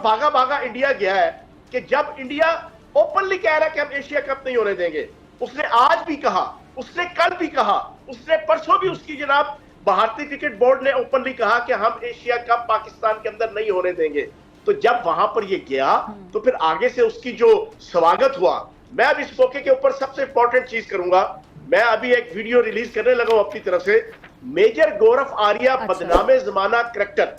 भागा भागा इंडिया गया है कि जब इंडिया ओपनली कह रहा है कि हम एशिया कप नहीं होने देंगे, उसने आज भी कहा, उसने कल भी कहा, उसने परसों भी उसकी जनाब भारतीय क्रिकेट बोर्ड ने ओपनली कहा कि हम एशिया कप पाकिस्तान के अंदर नहीं होने देंगे। तो जब वहां पर ये गया तो फिर आगे से उसकी जो स्वागत हुआ, मैं अब इस मौके के ऊपर सबसे इंपॉर्टेंट चीज करूंगा। मैं अभी एक वीडियो रिलीज करने लगा हूं अपनी तरफ से। मेजर गौरव आर्या, बदनामे जमाना करेक्टर,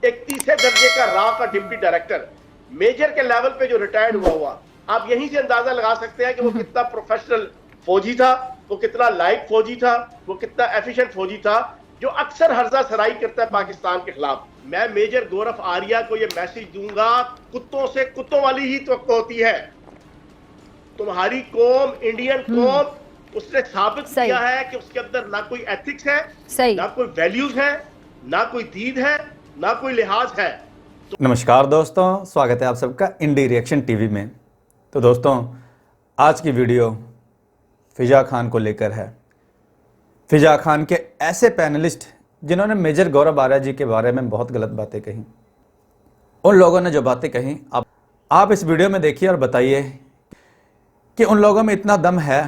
31वें दर्जे का रॉ का डिप्टी डायरेक्टर, मेजर के लेवल पे जो रिटायर्ड हुआ, आप यहीं से अंदाजा लगा सकते हैं कि वो कितना प्रोफेशनल फौजी था, वो कितना लाइक फौजी था, वो कितना एफिशिएंट फौजी था, जो अक्सर हर्जा सराई करता है पाकिस्तान के खिलाफ। मैं मेजर गौरव आर्या को ये मैसेज दूंगा, कुत्तों से कुत्तों वाली ही तो होती है तुम्हारी कौम, इंडियन कौम। उसने साबित किया है कि उसके अंदर ना कोई एथिक्स है, ना कोई वैल्यूज है, ना कोई दीन है, ना कोई लिहाज है। नमस्कार दोस्तों, स्वागत है आप सबका इंडी रिएक्शन टीवी में। तो दोस्तों, आज की वीडियो फिजा खान को लेकर है। फिजा खान के ऐसे पैनलिस्ट जिन्होंने मेजर गौरव आर्या जी के बारे में बहुत गलत बातें कही, उन लोगों ने जो बातें कही आप इस वीडियो में देखिए और बताइए कि उन लोगों में इतना दम है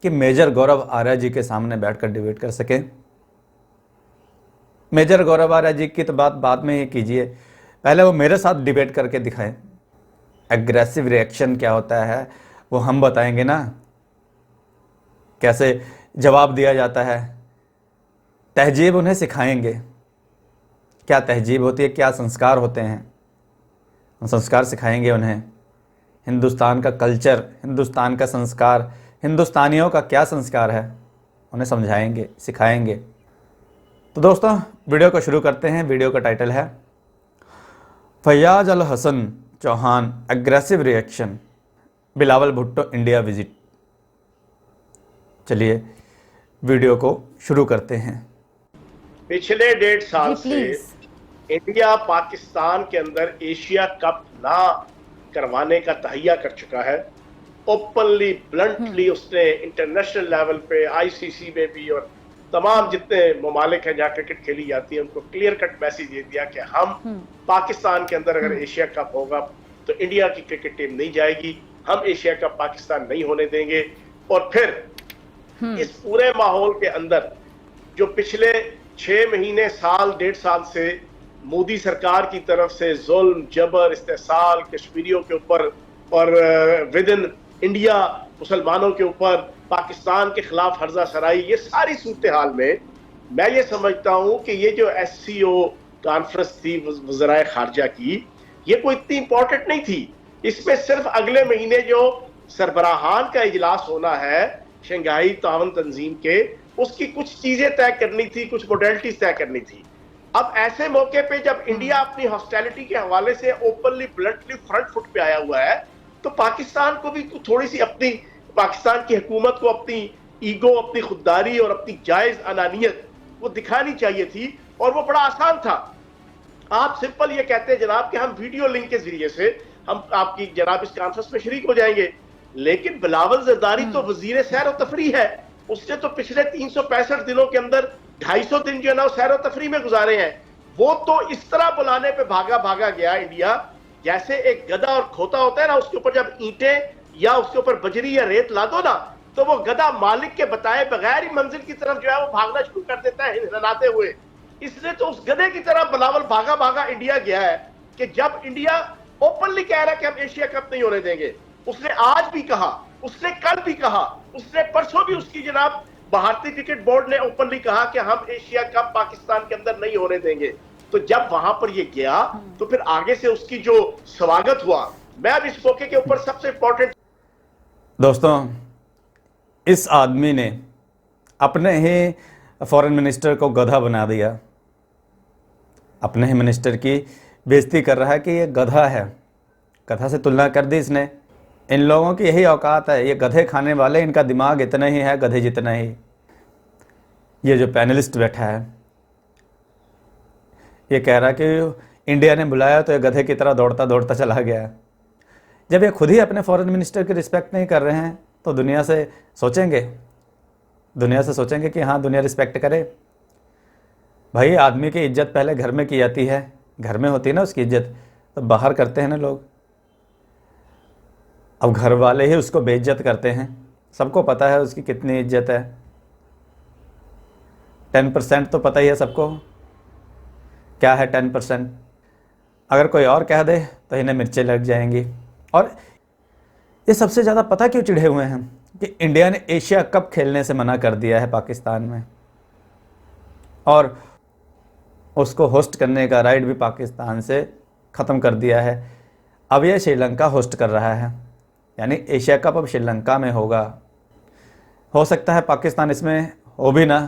कि मेजर गौरव आर्या जी के सामने बैठकर डिबेट कर सकें। मेजर गौरव आर्या जी की तो बात बाद में ही कीजिए, पहले वो मेरे साथ डिबेट करके दिखाएं। एग्रेसिव रिएक्शन क्या होता है वो हम बताएंगे ना, कैसे जवाब दिया जाता है। तहजीब उन्हें सिखाएंगे, क्या तहजीब होती है, क्या संस्कार होते हैं, संस्कार सिखाएंगे उन्हें। हिंदुस्तान का कल्चर, हिंदुस्तान का संस्कार, हिंदुस्तानियों का क्या संस्कार है, उन्हें समझाएंगे, सिखाएंगे। तो दोस्तों, वीडियो को शुरू करते हैं। वीडियो का टाइटल है Fayyaz ul Hassan Chohan aggressive reaction, Bilawal Bhutto India visit. चलिए वीडियो को शुरू करते हैं। पिछले 1.5 साल से इंडिया पाकिस्तान के अंदर एशिया कप ना करवाने का तहैया कर चुका है। ओपनली, ब्लंटली उसने इंटरनेशनल लेवल पे, आईसीसी में भी और तमाम जितने ममालिक हैं जहाँ क्रिकेट खेली जाती है, उनको क्लियर कट मैसेज दे दिया कि हम पाकिस्तान के अंदर अगर एशिया कप होगा तो इंडिया की क्रिकेट टीम नहीं जाएगी, हम एशिया कप पाकिस्तान नहीं होने देंगे। और फिर इस पूरे माहौल के अंदर जो पिछले 6 महीने, साल, 1.5 साल से मोदी सरकार की तरफ से जुल्म, जबर, इस्तेसाल कश्मीरियों के ऊपर और विद इन इंडिया मुसलमानों के ऊपर, पाकिस्तान के खिलाफ हर्जा सराई, ये सारी सूरत हाल में मैं ये समझता हूं कि ये जो SCO कॉन्फ्रेंस थी वज़राए खारजा की, ये कोई इतनी इंपॉर्टेंट नहीं थी। इसमें सिर्फ अगले महीने जो सरबराहान का इजलास होना है शंघाई ताउन तंजीम के, उसकी कुछ चीजें तय करनी थी, कुछ मॉडलिटीज तय करनी थी। अब ऐसे मौके पे जब इंडिया अपनी हॉस्टिलिटी के हवाले से ओपनली, ब्लंटली फ्रंट फुट पे आया हुआ है, तो पाकिस्तान को भी थोड़ी सी अपनी, पाकिस्तान की हुकूमत को अपनी ईगो, अपनी खुददारी और अपनी जायज अनानियत वो दिखानी चाहिए थी। और वो बड़ा आसान था। आप सिंपल ये कहते हैं जनाब कि हम वीडियो लिंक के जरिए से हम आपकी जनाब इस कॉन्फ्रेंस में शरीक हो जाएंगे। लेकिन बिलावल जरदारी तो वजीर सैर और तफरी है, उसने तो पिछले 365 दिनों के अंदर 250 दिन जो है ना सैर और तफरी में गुजारे हैं। वो तो इस तरह बुलाने पे भागा भागा गया इंडिया, जैसे एक गधा और खोता होता है ना, उसके ऊपर जब ईंटें या उसके ऊपर बजरी या रेत ला दो ना, तो वो गधा मालिक के बताए बगैर ही मंजिल की तरफ जो है वो भागना शुरू कर देता है हिलनाते हुए। इसलिए तो उस गधे की तरह बिलावल भागा भागा इंडिया गया है कि जब इंडिया ओपनली कह रहा है कि हम एशिया कप नहीं होने देंगे, उसने आज भी कहा, उसने कल भी कहा, उसने परसों भी उसकी जनाब भारतीय क्रिकेट बोर्ड ने ओपनली कहा कि हम एशिया कप पाकिस्तान के अंदर नहीं होने देंगे। तो जब वहां पर ये गया तो फिर आगे से उसकी जो स्वागत हुआ, मैं अब इस मौके के ऊपर सबसे इंपॉर्टेंट। दोस्तों, इस आदमी ने अपने ही फॉरेन मिनिस्टर को गधा बना दिया, अपने ही मिनिस्टर की बेइज्जती कर रहा है कि ये गधा है। गधा से तुलना कर दी इसने। इन लोगों की यही औकात है, ये गधे खाने वाले, इनका दिमाग इतना ही है गधे जितना ही। ये जो पैनलिस्ट बैठा है ये कह रहा है कि इंडिया ने बुलाया तो ये गधे की तरह दौड़ता दौड़ता चला गया। जब ये खुद ही अपने फॉरेन मिनिस्टर की रिस्पेक्ट नहीं कर रहे हैं तो दुनिया से सोचेंगे कि हाँ, दुनिया रिस्पेक्ट करे। भाई, आदमी की इज्जत पहले घर में की जाती है, घर में होती है ना उसकी इज्जत। तो बाहर करते हैं ना लोग। अब घर वाले ही उसको बेइज्जत करते हैं, सबको पता है उसकी कितनी इज्जत है। 10% तो पता ही है सबको क्या है 10%। अगर कोई और कह दे तो इन्हें मिर्चें लग जाएंगी। और ये सबसे ज़्यादा पता क्यों चिढ़े हुए हैं कि इंडिया ने एशिया कप खेलने से मना कर दिया है पाकिस्तान में, और उसको होस्ट करने का राइट भी पाकिस्तान से ख़त्म कर दिया है। अब यह श्रीलंका होस्ट कर रहा है, यानी एशिया कप अब श्रीलंका में होगा। हो सकता है पाकिस्तान इसमें हो भी ना,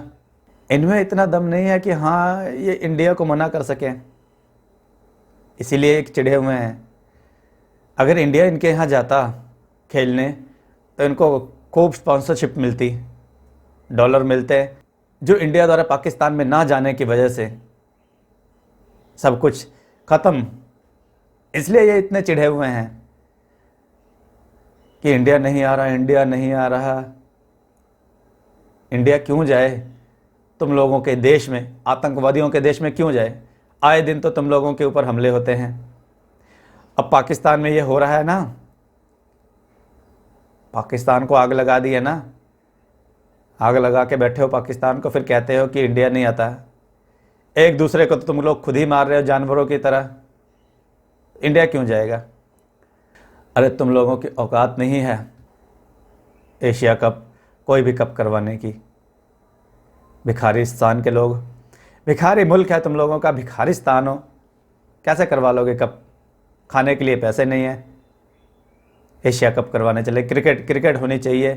इनमें इतना दम नहीं है कि हाँ ये इंडिया को मना कर सकें, इसीलिए एक चिढ़े हुए हैं। अगर इंडिया इनके यहाँ जाता खेलने तो इनको खूब स्पॉन्सरशिप मिलती, डॉलर मिलते, जो इंडिया द्वारा पाकिस्तान में ना जाने की वजह से सब कुछ ख़त्म। इसलिए ये इतने चिढ़े हुए हैं कि इंडिया नहीं आ रहा, इंडिया नहीं आ रहा। इंडिया क्यों जाए तुम लोगों के देश में, आतंकवादियों के देश में क्यों जाए? आए दिन तो तुम लोगों के ऊपर हमले होते हैं। अब पाकिस्तान में ये हो रहा है ना, पाकिस्तान को आग लगा दी है ना, आग लगा के बैठे हो पाकिस्तान को, फिर कहते हो कि इंडिया नहीं आता। एक दूसरे को तो तुम लोग खुद ही मार रहे हो जानवरों की तरह, इंडिया क्यों जाएगा? अरे तुम लोगों की औकात नहीं है एशिया कप, कोई भी कप करवाने की। भिखारिस्तान के लोग, भिखारी मुल्क है तुम लोगों का, भिखारिस्तान हो, कैसे करवा लोगे कप? खाने के लिए पैसे नहीं है, एशिया कप करवाने चले। क्रिकेट होनी चाहिए,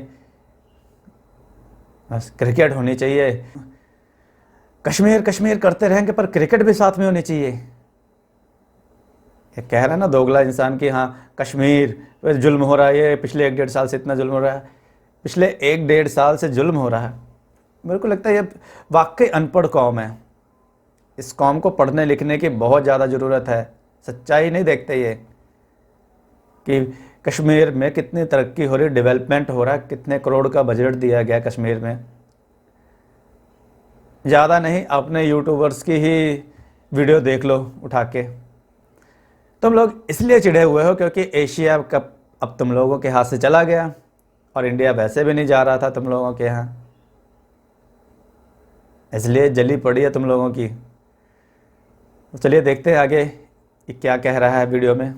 बस क्रिकेट होनी चाहिए। कश्मीर करते रहेंगे पर क्रिकेट भी साथ में होनी चाहिए। ये कह रहा है ना दोगला इंसान कि हाँ कश्मीर पे जुल्म हो रहा है, ये पिछले 1-1.5 साल से इतना जुल्म हो रहा है, पिछले 1-1.5 साल से जुल्म हो रहा है। मेरे को लगता है ये वाकई अनपढ़ कौम है। इस कौम को पढ़ने लिखने की बहुत ज़्यादा ज़रूरत है। सच्चाई नहीं देखते ये कि कश्मीर में कितनी तरक्की हो रही, डेवलपमेंट हो रहा है, कितने करोड़ का बजट दिया गया कश्मीर में। ज़्यादा नहीं, अपने यूट्यूबर्स की ही वीडियो देख लो उठा के। तुम लोग इसलिए चिढ़े हुए हो क्योंकि एशिया कप अब तुम लोगों के हाथ से चला गया, और इंडिया वैसे भी नहीं जा रहा था तुम लोगों के यहाँ, इसलिए जली पड़ी है तुम लोगों की। तो चलिए देखते हैं आगे कि क्या कह रहा है वीडियो में।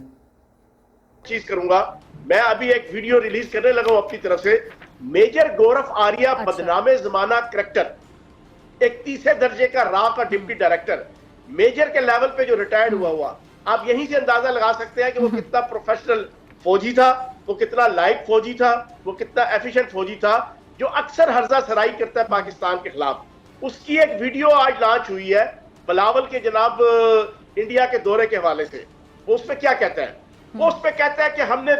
चीज करूंगा, मैं अभी एक वीडियो रिलीज करने लगा हूं अपनी तरफ से। मेजर गौरव आर्या, बदनामे जमाना करेक्टर, एक तीसरे दर्जे का रॉ का डिप्टी डायरेक्टर, मेजर के लेवल पे जो रिटायर्ड हुआ, आप यहीं से अंदाजा लगा सकते हैं कि वो कितना प्रोफेशनल फौजी था, वो कितना लाइक फौजी था, वो कितना एफिशिएंट फौजी था, जो अक्सर हर्जा सराई करता है पाकिस्तान के खिलाफ। उसकी एक वीडियो आज लॉन्च हुई है बिलावल के जनाब इंडिया के दौरे के हवाले से। वो उस पर क्या कहता है? वो उस पर कहता है कि हमने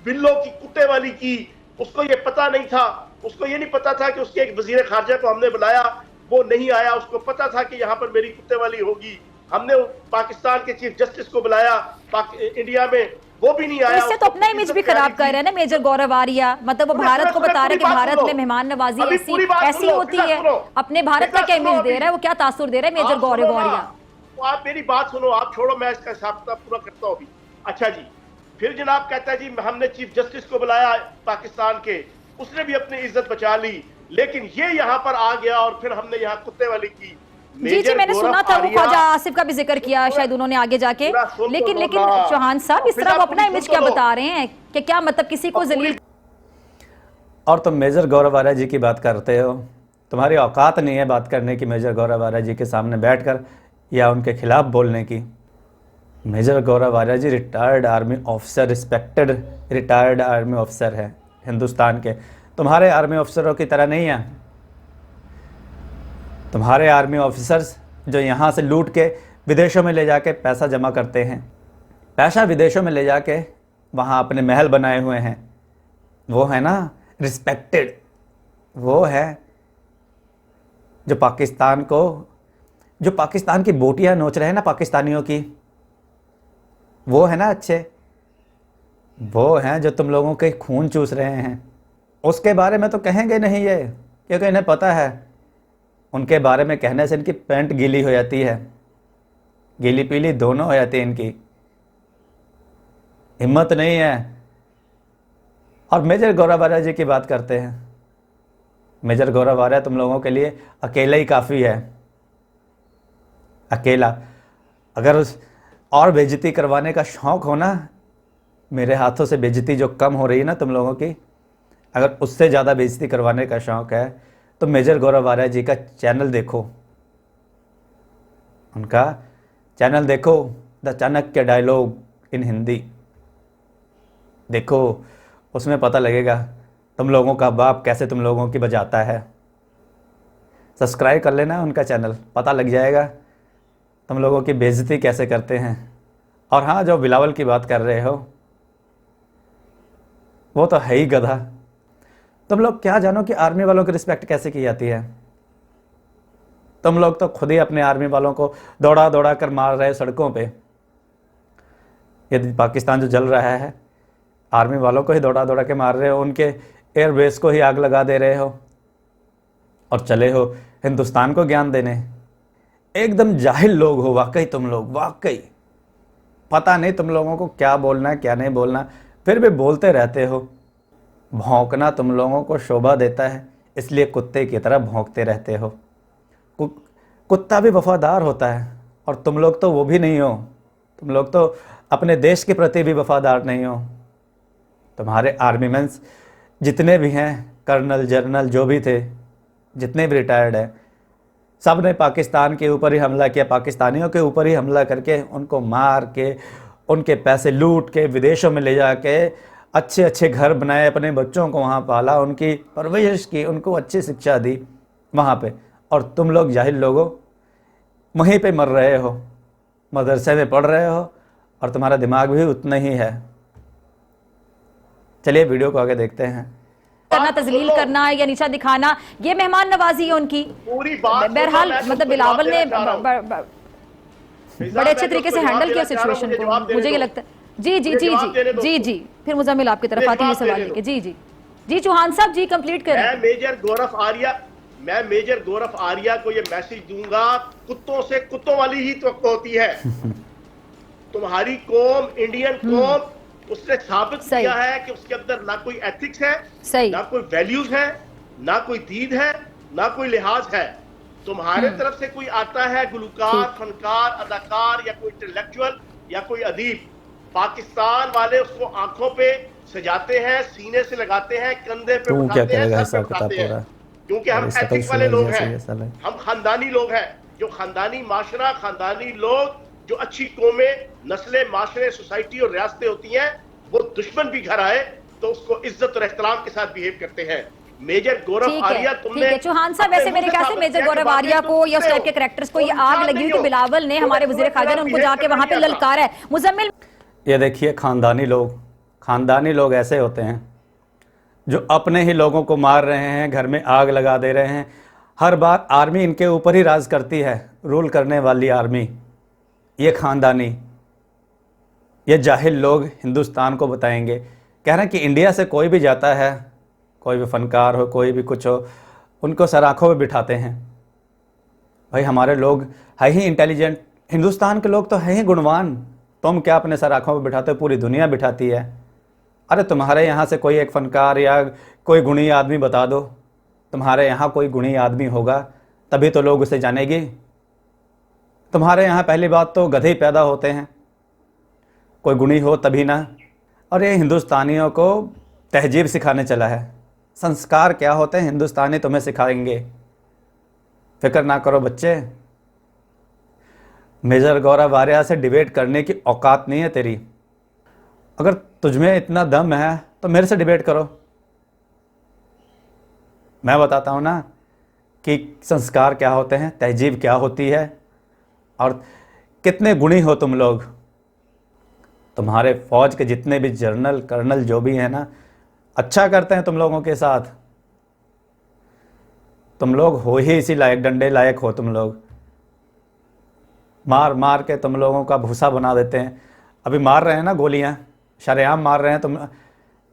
बिल्लो की कुत्ते वाली की, उसको ये पता नहीं था, उसको ये नहीं पता था कि उसके एक वजीर खारजा को हमने बुलाया, वो नहीं आया, उसको पता था कि यहाँ पर मेरी कुत्ते वाली होगी। हमने पाकिस्तान के चीफ जस्टिस को बुलाया इंडिया में, वो भी नहीं आया। इससे तो अपना इमेज भी खराब कर रहे हैं ना मेजर गौरव आर्या। मतलब वो भारत को बता रहे हैं कि भारत में मेहमान नवाजी ऐसी होती है। अपने भारत का क्या इमेज दे रहा है, वो क्या तासुर दे रहा है मेजर गौरव आर्या? आप मेरी बात सुनो, आप छोड़ो, मैं इसका हिसाब किताब पूरा करता हूँ अभी। अच्छा जी, फिर जनाब कहता है जी हमने चीफ जस्टिस को बुलाया पाकिस्तान के, उसने भी अपनी इज्जत बचा ली, लेकिन ये यहाँ पर आ गया और फिर हमने यहाँ कुत्ते वाली की। जी मैंने सुना था वो ख्वाजा आसिफ का भी जिक्र किया शायद उन्होंने आगे जाके, लेकिन चौहान साहब इस तरह वो अपना इमेज क्या बता रहे हैं कि क्या मतलब किसी को जलील। और तुम मेजर गौरव आर्या जी की बात करते हो, तुम्हारी औकात नहीं है बात करने की मेजर गौरव आर्या जी के सामने बैठकर या उनके खिलाफ बोलने की। Major Gaurav Arya ji retired army officer, respected retired army officer है हिंदुस्तान के। तुम्हारे आर्मी ऑफिसरों की तरह नहीं है। तुम्हारे आर्मी ऑफिसर्स जो यहाँ से लूट के विदेशों में ले जाके पैसा जमा करते हैं, पैसा विदेशों में ले जाके वहाँ अपने महल बनाए हुए हैं, वो है ना रिस्पेक्टेड। वो है जो पाकिस्तान को, जो पाकिस्तान की बोटियाँ नोच रहे हैं ना पाकिस्तानियों की, वो है ना अच्छे। वो हैं जो तुम लोगों के खून चूस रहे हैं। उसके बारे में तो कहेंगे नहीं ये, क्योंकि इन्हें पता है उनके बारे में कहने से इनकी पैंट गीली हो जाती है, गीली पीली दोनों हो जाती है इनकी। हिम्मत नहीं है। और मेजर गौरव आर्या जी की बात करते हैं। मेजर गौरव आर्या तुम लोगों के लिए अकेला ही काफ़ी है, अकेला। अगर उस और बेइज्जती करवाने का शौक़ हो ना, मेरे हाथों से बेइज्जती जो कम हो रही है ना तुम लोगों की, अगर उससे ज़्यादा बेइज्जती करवाने का शौक़ है तो मेजर गौरव आर्या जी का चैनल देखो, उनका चैनल देखो, the Chanakya dialogue in Hindi देखो। उसमें पता लगेगा तुम लोगों का बाप कैसे तुम लोगों की बजाता है। सब्सक्राइब कर लेना उनका चैनल, पता लग जाएगा तुम लोगों की बेइज्जती कैसे करते हैं। और हाँ, जो बिलावल की बात कर रहे हो वो तो है ही गधा। तुम लोग क्या जानो कि आर्मी वालों की रिस्पेक्ट कैसे की जाती है। तुम लोग तो खुद ही अपने आर्मी वालों को दौड़ा दौड़ा कर मार रहे हो सड़कों पे। यदि पाकिस्तान जो जल रहा है, आर्मी वालों को ही दौड़ा दौड़ा के मार रहे हो, उनके एयरबेस को ही आग लगा दे रहे हो और चले हो हिंदुस्तान को ज्ञान देने। एकदम जाहिल लोग हो वाकई तुम लोग, वाकई पता नहीं तुम लोगों को क्या बोलना है क्या नहीं बोलना, फिर भी बोलते रहते हो। भौंकना तुम लोगों को शोभा देता है, इसलिए कुत्ते की तरह भौंकते रहते हो। कुत्ता भी वफादार होता है और तुम लोग तो वो भी नहीं हो। तुम लोग तो अपने देश के प्रति भी वफादार नहीं हो। तुम्हारे आर्मीमेंस जितने भी हैं, कर्नल जर्नल जो भी थे, जितने भी रिटायर्ड हैं, सब ने पाकिस्तान के ऊपर ही हमला किया, पाकिस्तानियों के ऊपर ही हमला करके उनको मार के, उनके पैसे लूट के विदेशों में ले जाके अच्छे अच्छे घर बनाए, अपने बच्चों को वहाँ पाला, उनकी परवरिश की, उनको अच्छी शिक्षा दी वहाँ पे। और तुम लोग जाहिल लोगों वहीं पे मर रहे हो, मदरसे में पढ़ रहे हो और तुम्हारा दिमाग भी उतना ही है। चलिए वीडियो को आगे देखते हैं। करना, तजलील करना या नीचा दिखाना, ये मेहमान नवाजी है उनकी। पूरी बात बहरहाल मतलब बिलावल ने बड़े अच्छे तरीके से हैंडल किया सिचुएशन को, मुझे ये लगता है। जी जी जी जी जी जी, फिर मुजम्मिल आपकी तरफ आती है सवाल लेके। जी जी जी, चौहान साहब जी कंप्लीट करें। मैं मेजर गौरव आर्या को ये मैसेज दूंगा, कुत्तों से कुत्तों वाली ही तवक्को होती है। तुम्हारी कौम, इंडियन कौम, उसने साबित किया है कि उसके अंदर ना कोई एथिक्स है, ना कोई वैल्यूज है, ना कोई दीन है, ना कोई लिहाज है। तुम्हारे तरफ से कोई आता है गुलकार, फनकार, अदाकार या कोई इंटेलेक्चुअल या कोई अदीब, पाकिस्तान वाले उसको आंखों पे सजाते हैं, सीने से लगाते हैं, कंधे पे उठाते हैं, सर पे उठाते हैं, क्योंकि हम एथिक्स वाले लोग हैं, हम खानदानी लोग हैं। जो खानदानी माशरा, खानदानी लोग, जो अच्छी कौमें, नस्लें, माशरे, सोसाइटी और रियासतें होती हैं, वो दुश्मन भी घर आए तो उसको इज्जत और एहतराम के साथ बिहेव करते हैं। मेजर गौरव आर्या, तुमने चौहान साहब, वैसे मेरे ख्याल से मेजर गौरव आर्या को या उस टाइप के कैरेक्टर्स को ये आग लगी हुई कि बिलावल ने, हमारे वजीर खाजा ने उनको जाके वहां पे ललकारा है। मुजम्मिल, ये देखिए, खानदानी लोग ऐसे होते हैं जो अपने ही लोगों को मार रहे हैं, घर में आग लगा दे रहे हैं। हर बार आर्मी इनके ऊपर ही राज करती है, रूल करने वाली आर्मी। ये खानदानी, ये जाहिल लोग हिंदुस्तान को बताएंगे, कह रहे हैं कि इंडिया से कोई भी जाता है, कोई भी फनकार हो, कोई भी कुछ हो, उनको सराखों में बिठाते हैं। भाई हमारे लोग है ही इंटेलिजेंट, हिंदुस्तान के लोग तो हैं ही गुणवान। तुम क्या अपने सराखों में बिठाते हो, पूरी दुनिया बिठाती है। अरे तुम्हारे यहाँ से कोई एक फनकार या कोई गुणी आदमी बता दो, तुम्हारे यहाँ कोई गुणी आदमी होगा तभी तो लोग उसे जानेगी। तुम्हारे यहाँ पहली बात तो गधे पैदा होते हैं, कोई गुणी हो तभी ना। और ये हिंदुस्तानियों को तहजीब सिखाने चला है। संस्कार क्या होते हैं हिंदुस्तानी तुम्हें सिखाएंगे, फिक्र ना करो बच्चे। मेजर गौरव आर्या से डिबेट करने की औकात नहीं है तेरी। अगर तुझमें इतना दम है तो मेरे से डिबेट करो। मैं बताता हूँ ना कि संस्कार क्या होते हैं, तहजीब क्या होती है और कितने गुणी हो तुम लोग। तुम्हारे फौज के जितने भी जनरल कर्नल जो भी हैं ना, अच्छा करते हैं तुम लोगों के साथ। तुम लोग हो ही इसी लायक, डंडे लायक हो तुम लोग। मार मार के तुम लोगों का भूसा बना देते हैं। अभी मार रहे हैं ना गोलियां, शरेआम मार रहे हैं तुम,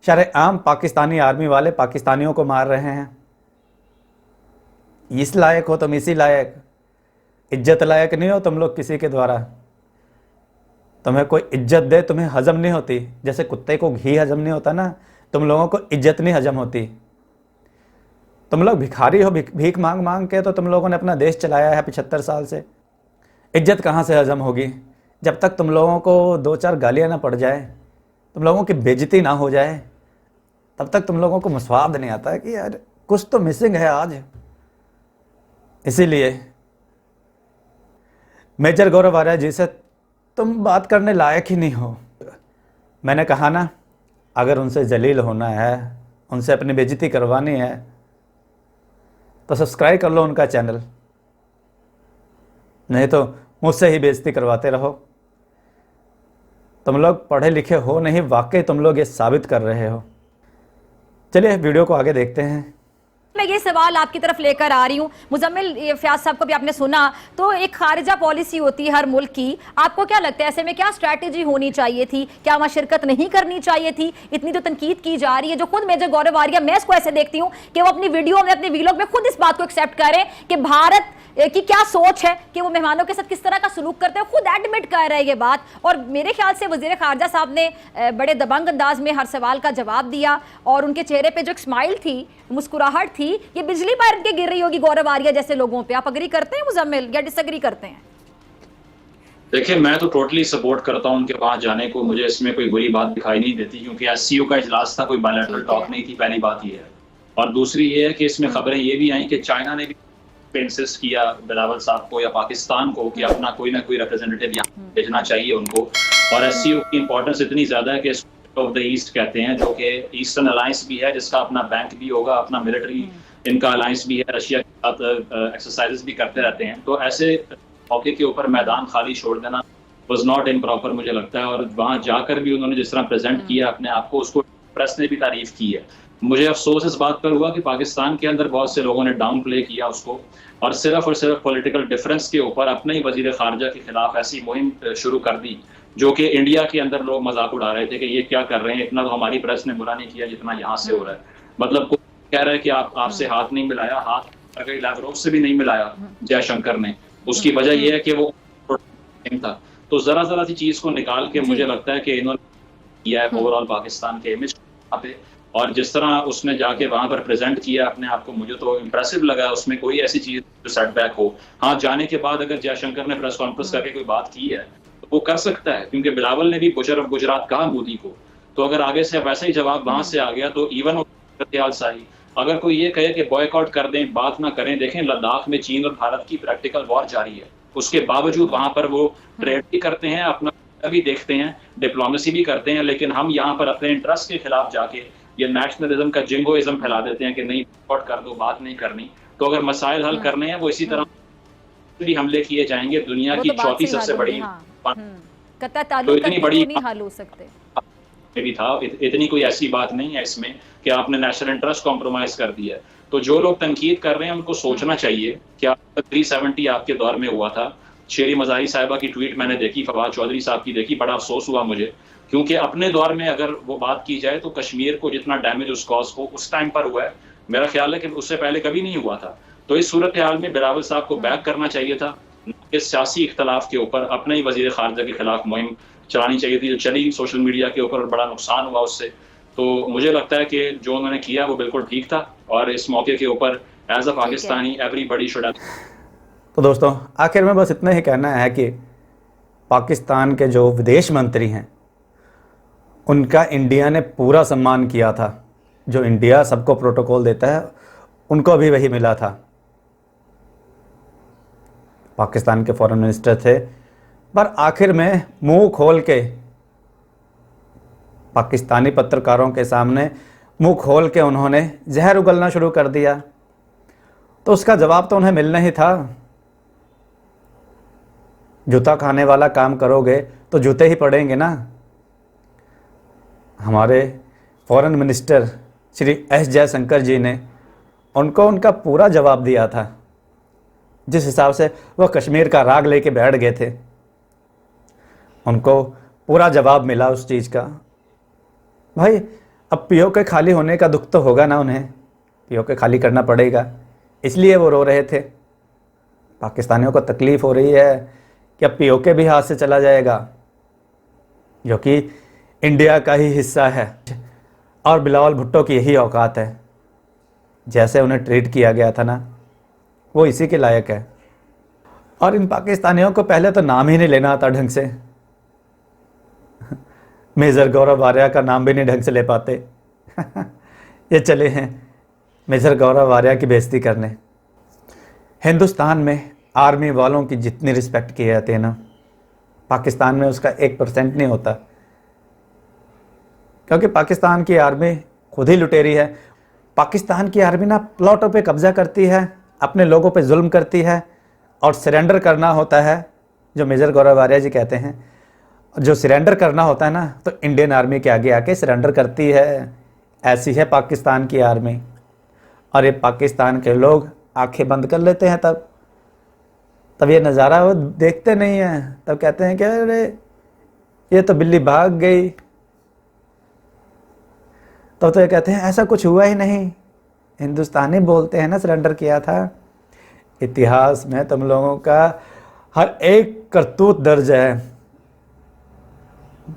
शरेआम पाकिस्तानी आर्मी वाले पाकिस्तानियों को मार रहे हैं। इस लायक हो तुम, इसी लायक, इज्जत लायक नहीं हो तुम लोग किसी के द्वारा। तुम्हें कोई इज्जत दे तुम्हें हजम नहीं होती, जैसे कुत्ते को घी हजम नहीं होता ना, तुम लोगों को इज्जत नहीं हजम होती। तुम लोग भिखारी हो, भीख मांग मांग के तो तुम लोगों ने अपना देश चलाया है 75 साल से। इज्जत कहाँ से हजम होगी? जब तक तुम लोगों को 2-4 गालियाँ ना पड़ जाए, तुम लोगों की बेइज्जती ना हो जाए, तब तक तुम लोगों को मसवाद नहीं आता है कि यार कुछ तो मिसिंग है आज। इसीलिए मेजर गौरव आर्या जी से तुम बात करने लायक ही नहीं हो। मैंने कहा ना, अगर उनसे जलील होना है, उनसे अपनी बेइज्जती करवानी है, तो सब्सक्राइब कर लो उनका चैनल, नहीं तो मुझसे ही बेइज्जती करवाते रहो। तुम लोग पढ़े लिखे हो नहीं, वाकई तुम लोग ये साबित कर रहे हो। चलिए वीडियो को आगे देखते हैं। मैं ये सवाल आपकी तरफ लेकर आ रही हूँ। मुजम्मिल फयाज साहब को भी आपने सुना, तो एक खारिजा पॉलिसी होती है हर मुल्क की। आपको क्या लगता है ऐसे में क्या स्ट्रैटेजी होनी चाहिए थी? क्या वहां शिरकत नहीं करनी चाहिए थी? इतनी तो तनकीद की जा रही है, जो खुद मेजर गौरव आर्या, मैं इसको ऐसे देखती हूँ कि वो अपनी वीडियो में, अपने वीलॉग में खुद इस बात को एक्सेप्ट करें कि भारत की क्या सोच है, कि वो मेहमानों के साथ किस तरह का सलूक करते हैं, खुद एडमिट कर रहे हैं ये बात। और मेरे ख्याल से वजीर खारजा साहब ने बड़े दबंग अंदाज में हर सवाल का जवाब दिया, और उनके चेहरे पे जो एक स्माइल थी, मुस्कुराहट थी, ये बिजली पैर के गिर रही होगी गौरव आर्या जैसे लोगों पे। आप अग्री करते हैं मुजम्मिल, या डिसएग्री करते हैं? देखिए, मैं तो टोटली सपोर्ट करता हूं उनके वहां जाने को। मुझे इसमें कोई बुरी बात दिखाई नहीं देती, क्योंकि एससीओ का इजलास था, कोई बायलैटरल टॉक नहीं थी। पहली बात ये है। और दूसरी ये है कि इसमें खबरें ये भी आई कि चाइना ने भी इंसिस्ट किया बिलावल साहब को या पाकिस्तान को कि अपना कोई ना कोई रिप्रेजेंटेटिव यहाँ भेजना चाहिए उनको। और एससीओ की इंपॉर्टेंस इतनी ज्यादा है कि ऑफ द ईस्ट कहते हैं, जो कि ईस्टर्न अलायंस भी है, जिसका अपना बैंक भी होगा, अपना मिलिट्री इनका अलायंस भी है, रशिया के साथ एक्सरसाइजेस भी करते रहते हैं। तो ऐसे मौके के ऊपर मैदान खाली छोड़ देना वाज नॉट इम्प्रॉपर मुझे लगता है। और वहां जाकर भी उन्होंने जिस तरह प्रेजेंट किया अपने आप को, उसको प्रेस ने भी तारीफ की है। मुझे अफसोस इस बात पर हुआ कि पाकिस्तान के अंदर बहुत से लोगों ने डाउन प्ले किया उसको, और सिर्फ पॉलिटिकल डिफरेंस के ऊपर अपने ही वजीर खारजा के खिलाफ ऐसी मुहिम शुरू कर दी, जो कि इंडिया के अंदर लोग मजाक उड़ा रहे थे कि ये क्या कर रहे हैं, इतना तो हमारी प्रेस ने बुरा नहीं किया जितना यहाँ से हो रहा है। मतलब कोई कह रहा है कि आपसे हाथ नहीं मिलाया, हाथ अगर लैवरोव से भी नहीं मिलाया जयशंकर ने, उसकी वजह यह है कि वो था। तो जरा सी चीज को निकाल के मुझे लगता है कि इन्होंने किया है ओवरऑल पाकिस्तान के इमेज पे। और जिस तरह उसने जाके वहां पर प्रेजेंट किया अपने आप को, मुझे तो इम्प्रेसिव लगा। उसमें कोई ऐसी चीज जो सेटबैक हो। हाँ, जाने के बाद अगर जयशंकर ने प्रेस कॉन्फ्रेंस करके कोई बात की है तो वो कर सकता है, क्योंकि बिलावल ने भी बुशर ऑफ गुजरात कहा मोदी को। तो अगर आगे से वैसा ही जवाब वहां से आ गया तो इवन सही। अगर कोई ये कहे कि बॉयकॉट कर दें, बात ना करें, देखें लद्दाख में चीन और भारत की प्रैक्टिकल वॉर जारी है, उसके बावजूद वहां पर वो ट्रेड भी करते हैं, अपना भी देखते हैं, डिप्लोमेसी भी करते हैं, लेकिन हम यहाँ पर अपने इंटरेस्ट के खिलाफ जाके ये नेशनलिज्म का जिंगोइज्म फैला देते हैं कि नहीं बॉयकॉट कर दो, बात नहीं करनी। तो अगर मसाइल हल करने हैं वो इसी तरह भी हमले किए जाएंगे। दुनिया की चौथी सबसे बड़ी तो इतनी बड़ी नहीं हल हो सकते भी था, इतनी कोई ऐसी बात नहीं है इसमें कि आपने नेशनल इंटरेस्ट कॉम्प्रोमाइज कर दिया। तो जो लोग तनकीद कर रहे हैं उनको सोचना चाहिए कि 370 आपके दौर में हुआ था। शेरी मज़ाही साहिबा की ट्वीट मैंने देखी, फवाद चौधरी साहब की देखी, बड़ा अफसोस हुआ मुझे, क्योंकि अपने दौर में अगर वो बात की जाए तो कश्मीर को जितना डैमेज उस कॉज को उस टाइम पर हुआ है, मेरा ख्याल है कि उससे पहले कभी नहीं हुआ था। तो इस सूरत हाल में बिलावल साहब को बैक करना चाहिए था, इस सियासी इख्तलाफ के ऊपर अपने ही वजीर खारजा के खिलाफ मुहिम चलानी चाहिए थी, जो चली सोशल मीडिया के ऊपर, बड़ा नुकसान हुआ उससे। तो मुझे लगता है कि जो उन्होंने किया वो बिल्कुल ठीक था, और इस मौके के ऊपर as a Pakistani everybody should. तो दोस्तों, आखिर में बस इतना ही कहना है कि पाकिस्तान के जो विदेश मंत्री हैं उनका इंडिया ने पूरा सम्मान किया था। जो इंडिया सबको प्रोटोकॉल देता है उनको भी वही मिला था। पाकिस्तान के फॉरेन मिनिस्टर थे, पर आखिर में मुंह खोल के पाकिस्तानी पत्रकारों के सामने मुंह खोल के उन्होंने जहर उगलना शुरू कर दिया। तो उसका जवाब तो उन्हें मिलना ही था। जूता खाने वाला काम करोगे तो जूते ही पड़ेंगे ना। हमारे foreign minister Shri S Jaishankar ji ने उनको उनका पूरा जवाब दिया था, जिस हिसाब से वह कश्मीर का राग लेके बैठ गए थे। उनको पूरा जवाब मिला उस चीज़ का। भाई, अब पीओके खाली होने का दुख तो होगा ना उन्हें, पीओके खाली करना पड़ेगा, इसलिए वो रो रहे थे। पाकिस्तानियों को तकलीफ़ हो रही है कि अब पीओके भी हाथ से चला जाएगा। जो कि इंडिया का ही हिस्सा है, और बिलावल भुट्टो की यही औकात है। जैसे उन्हें ट्रीट किया गया था ना, वो इसी के लायक है। और इन पाकिस्तानियों को पहले तो नाम ही नहीं लेना आता ढंग से। मेजर गौरव आर्या का नाम भी नहीं ढंग से ले पाते। ये चले हैं मेजर गौरव आर्या की बेइज्जती करने। हिंदुस्तान में आर्मी वालों की जितनी रिस्पेक्ट की जाती है ना, पाकिस्तान में उसका 1% नहीं होता। क्योंकि पाकिस्तान की आर्मी खुद ही लुटेरी है। पाकिस्तान की आर्मी ना प्लॉटों पे कब्जा करती है, अपने लोगों पे जुल्म करती है, और सरेंडर करना होता है, जो मेजर गौरव आर्या जी कहते हैं, जो सरेंडर करना होता है ना, तो इंडियन आर्मी के आगे आके सरेंडर करती है। ऐसी है पाकिस्तान की आर्मी। और ये पाकिस्तान के लोग आंखें बंद कर लेते हैं, तब ये नज़ारा वो देखते नहीं हैं। तब कहते हैं कि अरे ये तो बिल्ली भाग गई। तो ये कहते हैं ऐसा कुछ हुआ ही नहीं, हिंदुस्तानी बोलते हैं ना सरेंडर किया था। इतिहास में तुम लोगों का हर एक करतूत दर्ज है।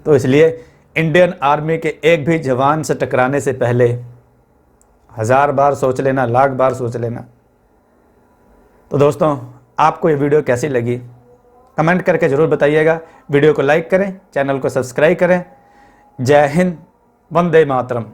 तो इसलिए इंडियन आर्मी के एक भी जवान से टकराने से पहले 1000 बार सोच लेना, लाख बार सोच लेना। तो दोस्तों, आपको ये वीडियो कैसी लगी कमेंट करके ज़रूर बताइएगा। वीडियो को लाइक करें, चैनल को सब्सक्राइब करें। जय हिंद, वंदे मातरम।